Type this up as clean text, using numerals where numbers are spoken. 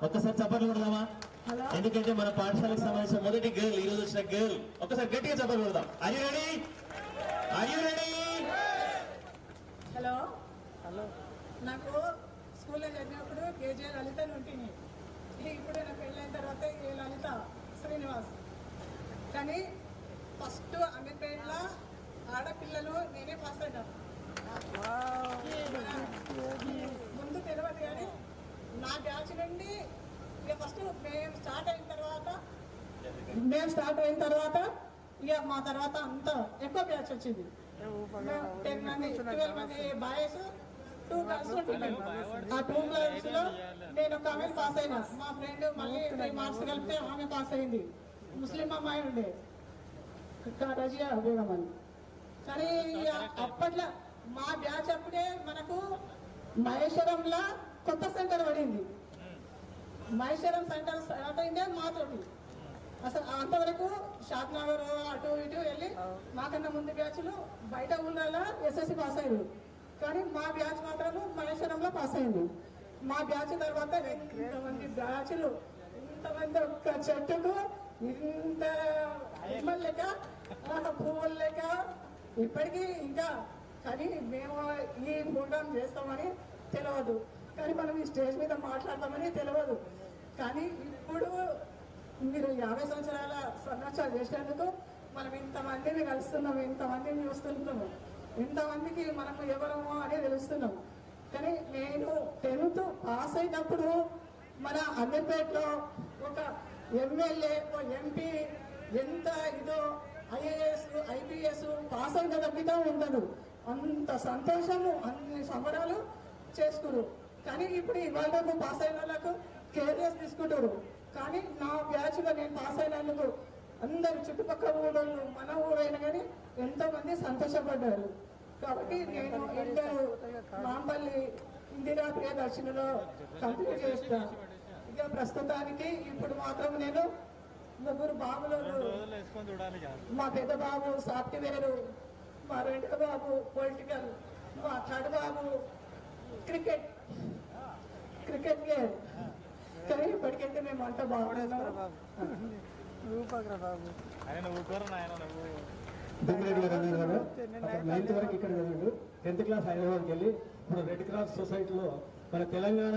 ఒక్కసారి చప్పట్లు కొడదామా? ఎందుకంటే మన పాఠశాలకు సంబంధించిన మొదటి గర్ల్ ఈ రోజు వచ్చిన గర్ల్. ఒక్కసారి గట్టిగా చప్పట్లు కొడదాం. Are you ready? Are you ready? Hello hello నాకు స్కూల్లో చదివినప్పుడు కేజీ లలిత ఉంటుంది. ఇప్పుడు నాకు పెళ్ళైన తర్వాత ఏ లలిత శ్రీనివాస్. కానీ ఫస్ట్ అమీర్పేటలో ఆడపిల్లలు నేనే పాస్ అయినాను. ముందు తెలియదు కానీ నా బ్యాచ్ నుండి ఇక ఫస్ట్ మేము స్టార్ట్ అయిన తర్వాత ఇక మా తర్వాత అంతా ఎక్కువ బ్యాచ్ వచ్చింది. 10 మంది 12 మంది బాయ్స్ 2 గర్ల్స్ ఉంటున్నాను. ఆ 2 గర్ల్స్ లో నేను ఒక ఆమె పాస్ అయినా. మా ఫ్రెండ్ మళ్ళీ 3 మార్క్స్ కలిపితే ఆమె పాస్ అయింది. ముస్లిం అమ్మాయి ఉండే రజియా బేగం అని. కానీ అప్పట్లో మా బ్యాచ్ అప్పుడే మనకు మహేశ్వరంలో కొత్త సెంటర్ పడింది. మహేశ్వరం సెంటర్ స్టార్ట్ అయిందే మాతోటి. అసలు అంతవరకు షాద్ నగర్ అటు ఇటు వెళ్ళి మాకన్నా ముందు బ్యాచ్లు బయట ఊళ్ళలో ఎస్ఎస్సి పాస్ అయ్యారు. కానీ మా బ్యాచ్ మాత్రము మహేశ్వరంలో పాస్ అయింది. మా బ్యాచ్ తర్వాత ఇంతమంది బ్యాచ్లు, ఇంతమంది ఒక్క చెట్టుకు ఇంత నిమ్మలు లేక పువ్వులు లేక ఇప్పటికీ ఇంకా. కానీ మేము ఈ ప్రోగ్రాం చేస్తామని తెలియదు, కానీ మనం ఈ స్టేజ్ మీద మాట్లాడతామని తెలియదు. కానీ ఇప్పుడు మీరు 50 సంవత్సరాల సంవత్సరాలు చేసినందుకు మనం ఇంతమందిని కలుస్తున్నాము, ఇంతమందిని చూస్తున్నాము, ఇంతమందికి మనము ఎవరమో అని తెలుస్తున్నాం. కానీ నేను 10th పాస్ అయినప్పుడు మన అమీర్పేటలో ఒక ఎమ్మెల్యే ఎంపీ ఎంత ఇదో ఐఏఎస్ ఐపీఎస్ పాస్ అయిన తగ్గితే ఉండదు. అంత సంతోషము, అన్ని సంబరాలు చేసుకురు. కానీ ఇప్పుడు ఇవాళ పాస్ అయిన వాళ్ళకు కేర్లెస్ తీసుకుంటారు. కానీ నా బ్యాచ్లో నేను పాస్ అయినందుకు అందరు చుట్టుపక్కల ఊళ్ళో మన ఊరైనా కానీ ఎంతోమంది సంతోషపడ్డారు. కాబట్టి నేను ఇంటర్ మాంపల్లి ఇందిరా ప్రియదర్శినిలో కంప్లీట్ చేసిన. ఇక ప్రస్తుతానికి ఇప్పుడు మాత్రం నేను 3 బాబులు, మా పెద్ద బాబు సాఫ్ట్వేర్, మా రెండో బాబు పొలిటికల్, మా థర్డ్ బాబు క్రికెట్ గేమ్. కానీ ఇప్పటికైతే మేము అంతా బాగున్నాము. నైన్త్ వరకు ఇక్కడ చదివాడు. 10th క్లాస్ హైదరాబాద్కి వెళ్ళి ఇప్పుడు రెడ్ క్రాస్ సొసైటీలో మన తెలంగాణ